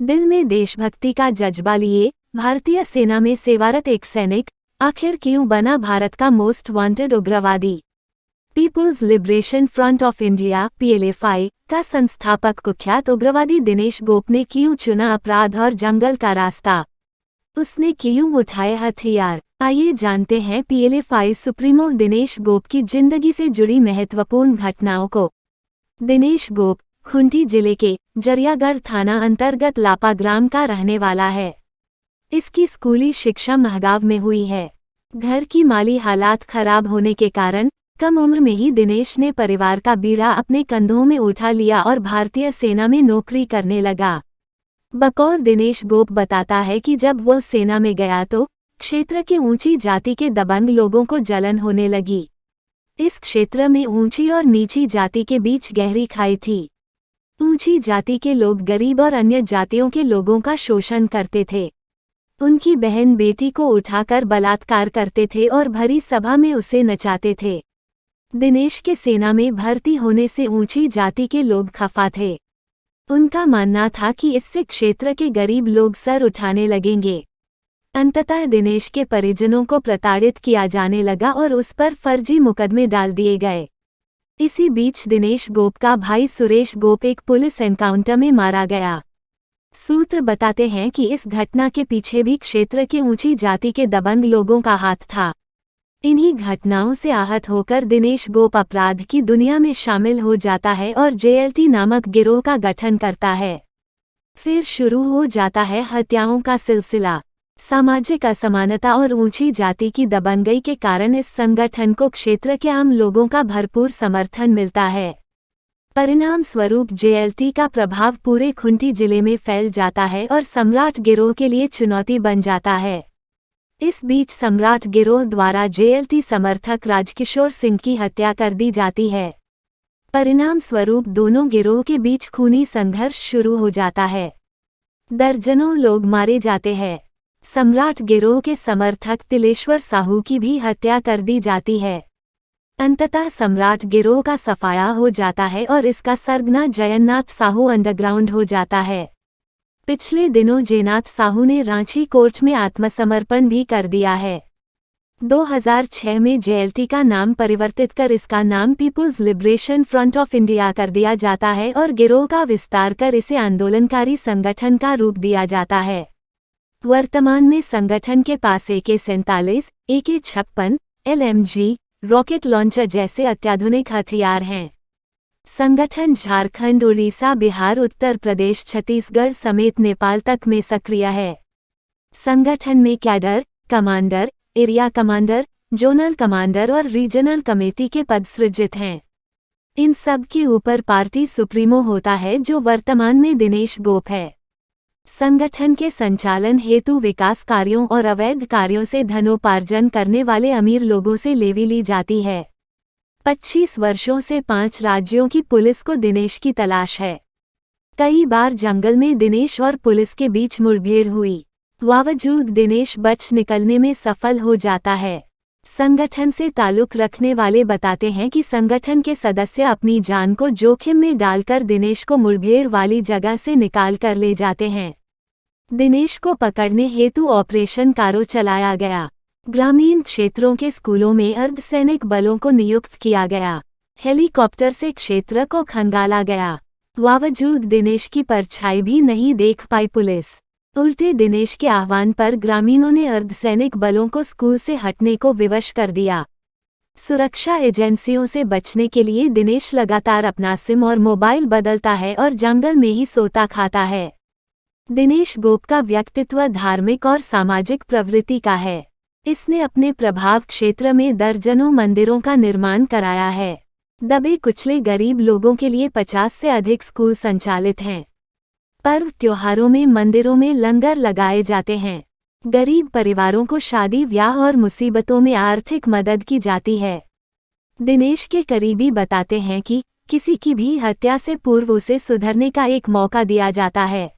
दिल में देशभक्ति का जज्बा लिए भारतीय सेना में सेवारत एक सैनिक आखिर क्यों बना भारत का मोस्ट वांटेड उग्रवादी। People's Liberation Front of India (PLFI) का संस्थापक कुख्यात उग्रवादी दिनेश गोप ने क्यों चुना अपराध और जंगल का रास्ता। उसने क्यों उठाए हथियार। आइए जानते हैं PLFI सुप्रीमो दिनेश गोप की जिंदगी से जुड़ी महत्वपूर्ण घटनाओं को। दिनेश गोप खूंटी जिले के जरियागढ़ थाना अंतर्गत लापा ग्राम का रहने वाला है। इसकी स्कूली शिक्षा महगांव में हुई है। घर की माली हालात खराब होने के कारण कम उम्र में ही दिनेश ने परिवार का बीड़ा अपने कंधों में उठा लिया और भारतीय सेना में नौकरी करने लगा। बकौल दिनेश गोप बताता है कि जब वो सेना में गया तो क्षेत्र के ऊंची जाति के दबंग लोगों को जलन होने लगी। इस क्षेत्र में ऊंची और नीची जाति के बीच गहरी खाई थी। ऊंची जाति के लोग गरीब और अन्य जातियों के लोगों का शोषण करते थे। उनकी बहन बेटी को उठाकर बलात्कार करते थे और भरी सभा में उसे नचाते थे। दिनेश के सेना में भर्ती होने से ऊंची जाति के लोग खफा थे। उनका मानना था कि इससे क्षेत्र के गरीब लोग सर उठाने लगेंगे। अंततः दिनेश के परिजनों को प्रताड़ित किया जाने लगा और उस पर फर्जी मुकदमे डाल दिए गए। इसी बीच दिनेश गोप का भाई सुरेश गोप एक पुलिस एनकाउंटर में मारा गया। सूत्र बताते हैं कि इस घटना के पीछे भी क्षेत्र के ऊंची जाति के दबंग लोगों का हाथ था। इन्हीं घटनाओं से आहत होकर दिनेश गोप अपराध की दुनिया में शामिल हो जाता है और JLT नामक गिरोह का गठन करता है। फिर शुरू हो जाता है हत्याओं का सिलसिला। सामाजिक असमानता और ऊंची जाति की दबंगई के कारण इस संगठन को क्षेत्र के आम लोगों का भरपूर समर्थन मिलता है। परिणाम स्वरूप JLT का प्रभाव पूरे खूंटी जिले में फैल जाता है और सम्राट गिरोह के लिए चुनौती बन जाता है। इस बीच सम्राट गिरोह द्वारा JLT समर्थक राजकिशोर सिंह की हत्या कर दी जाती है। परिणाम स्वरूप दोनों गिरोह के बीच खूनी संघर्ष शुरू हो जाता है। दर्जनों लोग मारे जाते हैं। सम्राट गिरोह के समर्थक तिलेश्वर साहू की भी हत्या कर दी जाती है। अंततः सम्राट गिरोह का सफाया हो जाता है और इसका सरगना जयन्नाथ साहू अंडरग्राउंड हो जाता है। पिछले दिनों जयनाथ साहू ने रांची कोर्ट में आत्मसमर्पण भी कर दिया है। 2006 में JLT का नाम परिवर्तित कर इसका नाम People's Liberation Front of India कर दिया जाता है और गिरोह का विस्तार कर इसे आंदोलनकारी संगठन का रूप दिया जाता है। वर्तमान में संगठन के पास AK-47, AK-56, LMG, rocket launcher जैसे अत्याधुनिक हथियार हैं। संगठन झारखंड, उड़ीसा, बिहार, उत्तर प्रदेश, छत्तीसगढ़ समेत नेपाल तक में सक्रिय है। संगठन में cadre, commander, area commander, zonal commander और रीजनल कमेटी के पद सृजित हैं। इन सब के ऊपर पार्टी सुप्रीमो होता है जो वर्तमान में दिनेश गोप है। संगठन के संचालन हेतु विकास कार्यों और अवैध कार्यों से धनोपार्जन करने वाले अमीर लोगों से लेवी ली जाती है। 25 वर्षों से 5 राज्यों की पुलिस को दिनेश की तलाश है। कई बार जंगल में दिनेश और पुलिस के बीच मुठभेड़ हुई। बावजूद दिनेश बच निकलने में सफल हो जाता है। संगठन से ताल्लुक रखने वाले बताते हैं कि संगठन के सदस्य अपनी जान को जोखिम में डालकर दिनेश को मुठभेड़ वाली जगह से निकाल कर ले जाते हैं। दिनेश को पकड़ने हेतु ऑपरेशन कारो चलाया गया। ग्रामीण क्षेत्रों के स्कूलों में अर्धसैनिक बलों को नियुक्त किया गया। हेलीकॉप्टर से क्षेत्र को खंगाला गया। बावजूद दिनेश की परछाई भी नहीं देख पाई पुलिस। उल्टे दिनेश के आह्वान पर ग्रामीणों ने अर्धसैनिक बलों को स्कूल से हटने को विवश कर दिया। सुरक्षा एजेंसियों से बचने के लिए दिनेश लगातार अपना सिम और मोबाइल बदलता है और जंगल में ही सोता खाता है। दिनेश गोप का व्यक्तित्व धार्मिक और सामाजिक प्रवृत्ति का है। इसने अपने प्रभाव क्षेत्र में दर्जनों मंदिरों का निर्माण कराया है। दबे कुचले गरीब लोगों के लिए 50 से अधिक स्कूल संचालित हैं। पर्व त्योहारों में मंदिरों में लंगर लगाए जाते हैं। गरीब परिवारों को शादी ब्याह और मुसीबतों में आर्थिक मदद की जाती है। दिनेश के करीबी बताते हैं कि किसी की भी हत्या से पूर्व उसे सुधरने का एक मौका दिया जाता है।